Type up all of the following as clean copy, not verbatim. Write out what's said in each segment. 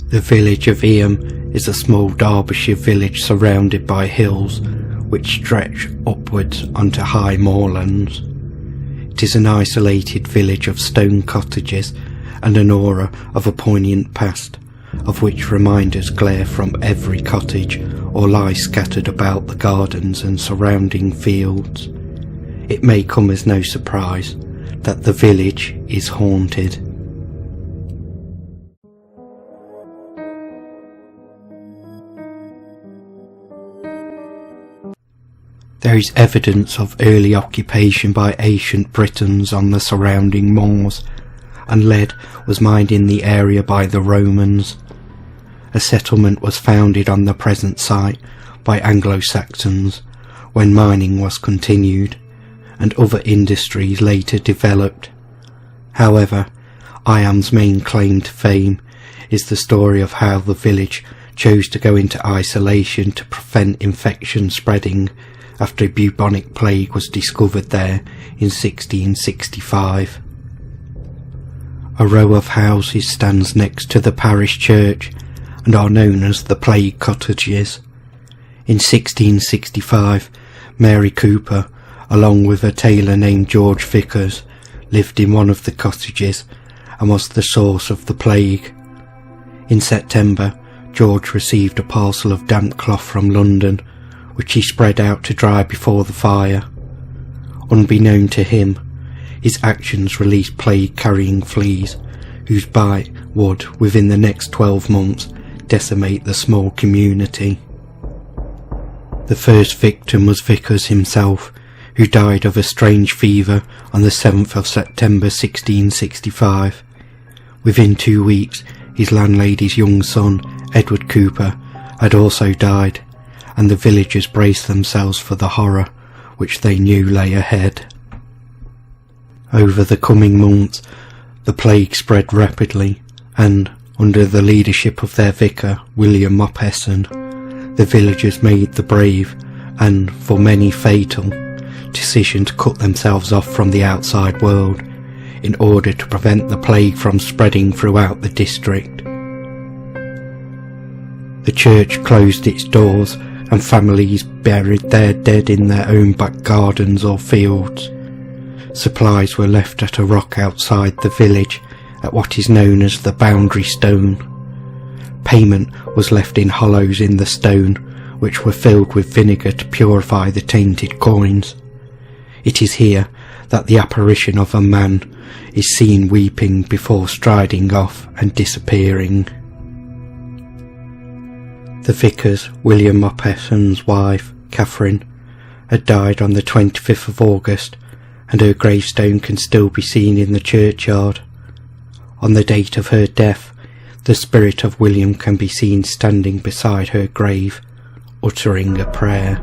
The village of Eyam is a small Derbyshire village surrounded by hills which stretch upwards onto high moorlands. It is an isolated village of stone cottages and an aura of a poignant past, of which reminders glare from every cottage or lie scattered about the gardens and surrounding fields. It may come as no surprise that the village is haunted. There is evidence of early occupation by ancient Britons on the surrounding moors, and lead was mined in the area by the Romans. A settlement was founded on the present site by Anglo-Saxons when mining was continued, and other industries later developed. However, Eyam's main claim to fame is the story of how the village chose to go into isolation to prevent infection spreading after a bubonic plague was discovered there in 1665. A row of houses stands next to the parish church and are known as the Plague Cottages. In 1665, Mary Cooper, along with a tailor named George Vickers, lived in one of the cottages and was the source of the plague. In September, George received a parcel of damp cloth from London, which he spread out to dry before the fire. Unbeknown to him, his actions released plague-carrying fleas, whose bite would, within the next 12 months, decimate the small community. The first victim was Vickers himself, who died of a strange fever on the 7th of September 1665. Within 2 weeks, his landlady's young son, Edward Cooper, had also died, and the villagers braced themselves for the horror which they knew lay ahead. Over the coming months, the plague spread rapidly, and, under the leadership of their vicar, William Mopesson, the villagers made the brave, and for many fatal, decision to cut themselves off from the outside world, in order to prevent the plague from spreading throughout the district. The church closed its doors, and families buried their dead in their own back gardens or fields. Supplies were left at a rock outside the village at what is known as the boundary stone. Payment was left in hollows in the stone, which were filled with vinegar to purify the tainted coins. It is here that the apparition of a man is seen weeping before striding off and disappearing. The vicar's, William Mopesson's wife, Catherine, had died on the 25th of August, and her gravestone can still be seen in the churchyard. On the date of her death, the spirit of William can be seen standing beside her grave, uttering a prayer.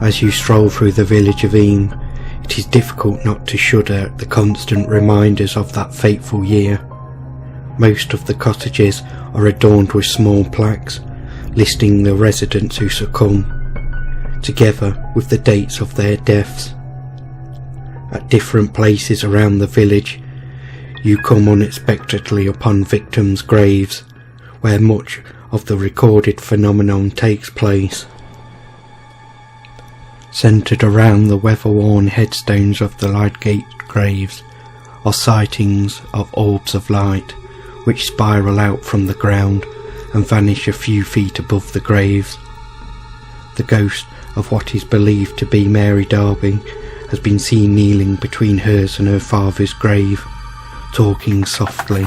As you stroll through the village of Eyam, it is difficult not to shudder at the constant reminders of that fateful year. Most of the cottages are adorned with small plaques, listing the residents who succumb, together with the dates of their deaths. At different places around the village, you come unexpectedly upon victims' graves, where much of the recorded phenomenon takes place. Centred around the weather-worn headstones of the Lydgate graves are sightings of orbs of light, which spiral out from the ground and vanish a few feet above the graves. The ghost of what is believed to be Mary Darby has been seen kneeling between hers and her father's grave, talking softly,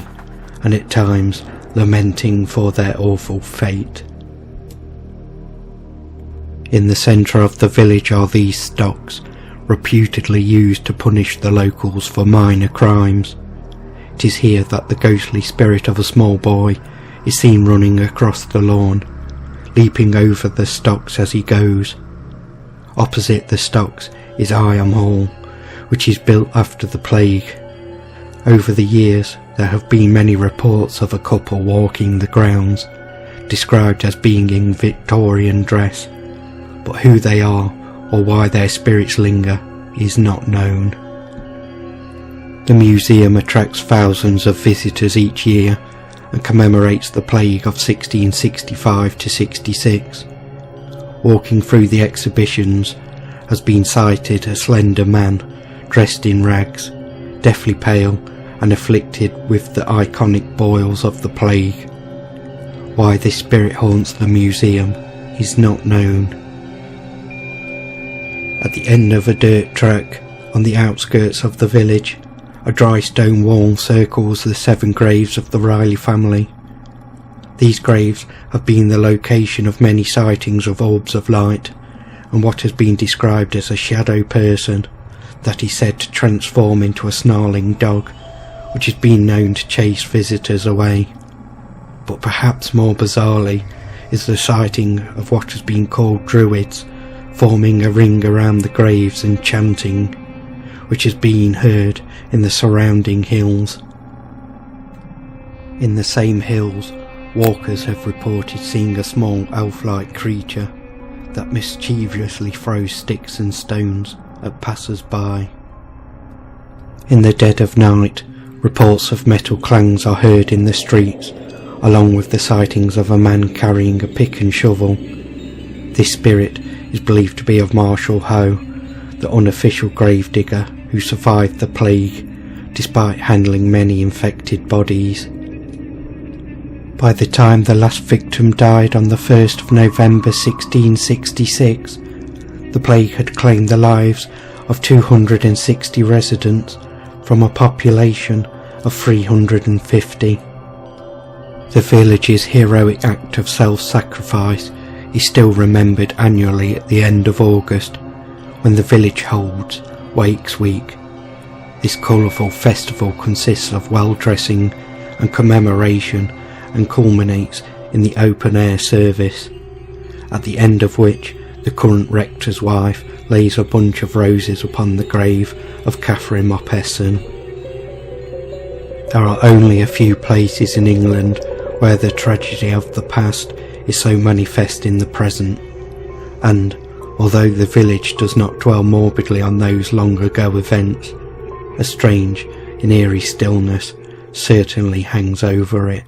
and at times lamenting for their awful fate. In the centre of the village are these stocks, reputedly used to punish the locals for minor crimes. It is here that the ghostly spirit of a small boy is seen running across the lawn, leaping over the stocks as he goes. Opposite the stocks is Eyam Hall, which is built after the plague. Over the years, there have been many reports of a couple walking the grounds, described as being in Victorian dress, but who they are or why their spirits linger is not known. The museum attracts thousands of visitors each year, and commemorates the plague of 1665 to 66. Walking through the exhibitions has been sighted a slender man dressed in rags, deathly pale and afflicted with the iconic boils of the plague. Why this spirit haunts the museum is not known. At the end of a dirt track on the outskirts of the village, a dry stone wall circles the 7 graves of the Riley family. These graves have been the location of many sightings of orbs of light and what has been described as a shadow person that is said to transform into a snarling dog, which has been known to chase visitors away. But perhaps more bizarrely is the sighting of what has been called druids forming a ring around the graves and chanting, which has been heard in the surrounding hills. In the same hills, walkers have reported seeing a small elf-like creature that mischievously throws sticks and stones at passers-by. In the dead of night, reports of metal clangs are heard in the streets, along with the sightings of a man carrying a pick and shovel. This spirit is believed to be of Marshall Hoe, the unofficial gravedigger who survived the plague despite handling many infected bodies. By the time the last victim died on the 1st of November 1666, the plague had claimed the lives of 260 residents from a population of 350. The village's heroic act of self-sacrifice is still remembered annually at the end of August, when the village holds Wakes Week. This colourful festival consists of well-dressing and commemoration and culminates in the open-air service, at the end of which the current rector's wife lays a bunch of roses upon the grave of Catherine Mopesson. There are only a few places in England where the tragedy of the past is so manifest in the present, and although the village does not dwell morbidly on those long ago events, a strange and eerie stillness certainly hangs over it.